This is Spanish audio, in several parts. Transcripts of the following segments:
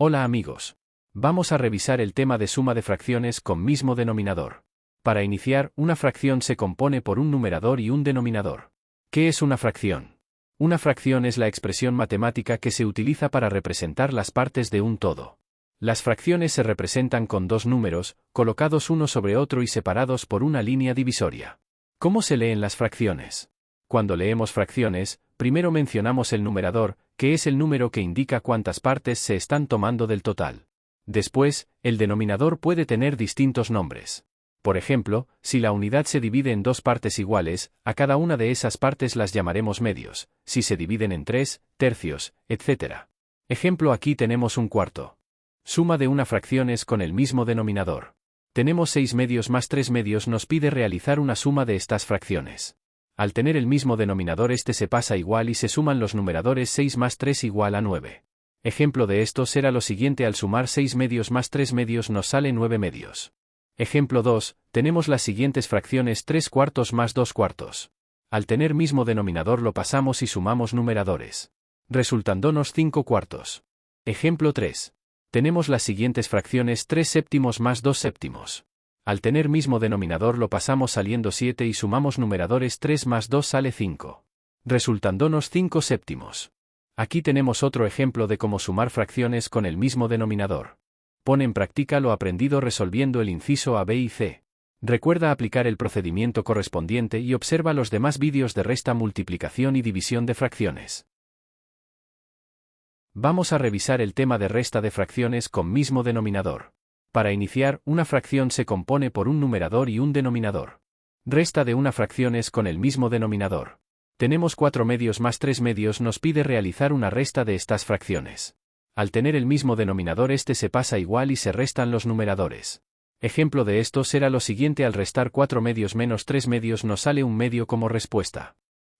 Hola amigos. Vamos a revisar el tema de suma de fracciones con mismo denominador. Para iniciar, una fracción se compone por un numerador y un denominador. ¿Qué es una fracción? Una fracción es la expresión matemática que se utiliza para representar las partes de un todo. Las fracciones se representan con dos números, colocados uno sobre otro y separados por una línea divisoria. ¿Cómo se leen las fracciones? Cuando leemos fracciones, primero mencionamos el numerador, que es el número que indica cuántas partes se están tomando del total. Después, el denominador puede tener distintos nombres. Por ejemplo, si la unidad se divide en dos partes iguales, a cada una de esas partes las llamaremos medios, si se dividen en 3, tercios, etc. Ejemplo: aquí tenemos un cuarto. Suma de una fracción es con el mismo denominador. Tenemos 6 medios más 3 medios nos pide realizar una suma de estas fracciones. Al tener el mismo denominador este se pasa igual y se suman los numeradores 6 más 3 igual a 9. Ejemplo de esto será lo siguiente: al sumar 6 medios más 3 medios nos sale 9 medios. Ejemplo 2, tenemos las siguientes fracciones: 3 cuartos más 2 cuartos. Al tener mismo denominador lo pasamos y sumamos numeradores, resultándonos 5 cuartos. Ejemplo 3. Tenemos las siguientes fracciones: 3 séptimos más 2 séptimos. Al tener mismo denominador lo pasamos saliendo 7 y sumamos numeradores: 3 más 2 sale 5. Resultándonos 5 séptimos. Aquí tenemos otro ejemplo de cómo sumar fracciones con el mismo denominador. Pon en práctica lo aprendido resolviendo el inciso A, B y C. Recuerda aplicar el procedimiento correspondiente y observa los demás vídeos de resta, multiplicación y división de fracciones. Vamos a revisar el tema de resta de fracciones con mismo denominador. Para iniciar, una fracción se compone por un numerador y un denominador. Resta de una fracción es con el mismo denominador. Tenemos 4 medios más 3 medios nos pide realizar una resta de estas fracciones. Al tener el mismo denominador este se pasa igual y se restan los numeradores. Ejemplo de esto será lo siguiente: al restar 4 medios menos 3 medios nos sale 1 medio como respuesta.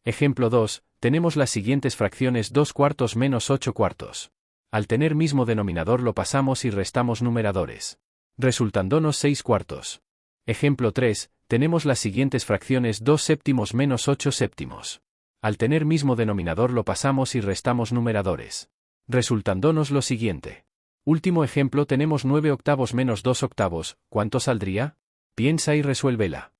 Ejemplo 2, tenemos las siguientes fracciones: 2 cuartos menos 8 cuartos. Al tener mismo denominador lo pasamos y restamos numeradores, resultándonos 6 cuartos. Ejemplo 3, tenemos las siguientes fracciones: 2 séptimos menos 8 séptimos. Al tener mismo denominador lo pasamos y restamos numeradores, resultándonos lo siguiente. Último ejemplo: tenemos 9 octavos menos 2 octavos, ¿cuánto saldría? Piensa y resuélvela.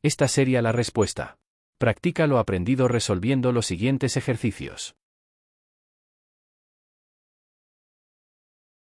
Esta sería la respuesta. Practica lo aprendido resolviendo los siguientes ejercicios.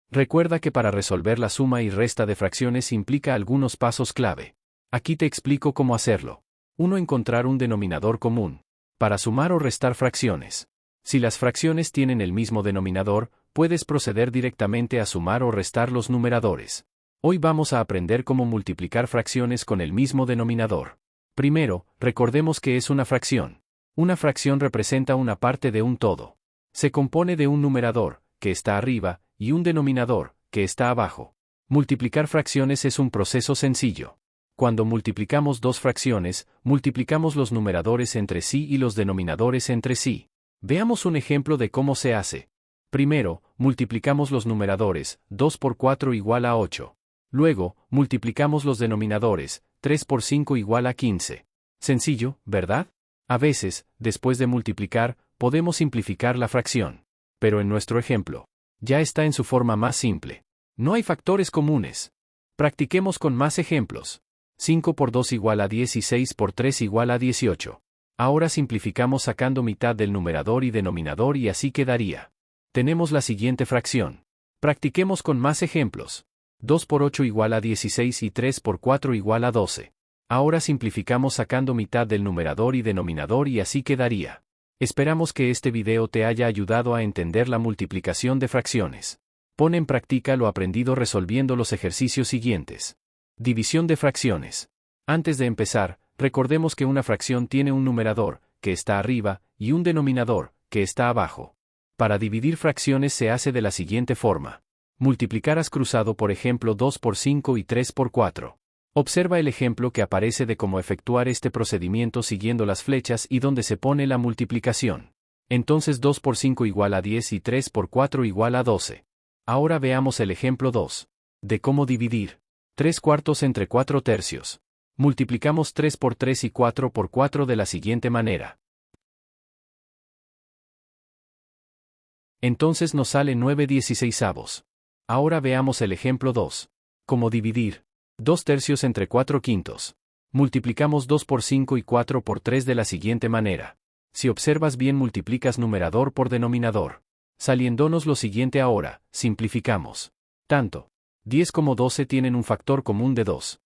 Recuerda que para resolver la suma y resta de fracciones implica algunos pasos clave. Aquí te explico cómo hacerlo. 1. Encontrar un denominador común. Para sumar o restar fracciones. Si las fracciones tienen el mismo denominador, puedes proceder directamente a sumar o restar los numeradores. Hoy vamos a aprender cómo multiplicar fracciones con el mismo denominador. Primero, recordemos qué es una fracción. Una fracción representa una parte de un todo. Se compone de un numerador, que está arriba, y un denominador, que está abajo. Multiplicar fracciones es un proceso sencillo. Cuando multiplicamos dos fracciones, multiplicamos los numeradores entre sí y los denominadores entre sí. Veamos un ejemplo de cómo se hace. Primero, multiplicamos los numeradores: 2 por 4 igual a 8. Luego, multiplicamos los denominadores: 3 por 5 igual a 15. Sencillo, ¿verdad? A veces, después de multiplicar, podemos simplificar la fracción. Pero en nuestro ejemplo, ya está en su forma más simple. No hay factores comunes. Practiquemos con más ejemplos. 5 por 2 igual a 10 y 6 por 3 igual a 18. Ahora simplificamos sacando mitad del numerador y denominador y así quedaría. Tenemos la siguiente fracción. Practiquemos con más ejemplos. 2 por 8 igual a 16 y 3 por 4 igual a 12. Ahora simplificamos sacando mitad del numerador y denominador y así quedaría. Esperamos que este video te haya ayudado a entender la multiplicación de fracciones. Pon en práctica lo aprendido resolviendo los ejercicios siguientes. División de fracciones. Antes de empezar, recordemos que una fracción tiene un numerador, que está arriba, y un denominador, que está abajo. Para dividir fracciones se hace de la siguiente forma. Multiplicarás cruzado, por ejemplo 2 por 5 y 3 por 4. Observa el ejemplo que aparece de cómo efectuar este procedimiento siguiendo las flechas y donde se pone la multiplicación. Entonces 2 por 5 igual a 10 y 3 por 4 igual a 12. Ahora veamos el ejemplo 2. De cómo dividir 3 cuartos entre 4 tercios. Multiplicamos 3 por 3 y 4 por 4 de la siguiente manera. Entonces nos sale 9/16. Ahora veamos el ejemplo 2. ¿Cómo dividir 2/3 entre 4/5? Multiplicamos 2 por 5 y 4 por 3 de la siguiente manera. Si observas bien, multiplicas numerador por denominador. Saliéndonos lo siguiente ahora, simplificamos. Tanto 10 como 12 tienen un factor común de 2.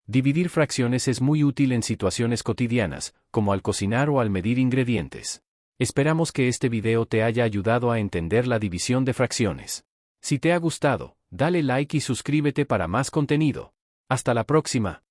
Dividir fracciones es muy útil en situaciones cotidianas, como al cocinar o al medir ingredientes. Esperamos que este video te haya ayudado a entender la división de fracciones. Si te ha gustado, dale like y suscríbete para más contenido. Hasta la próxima.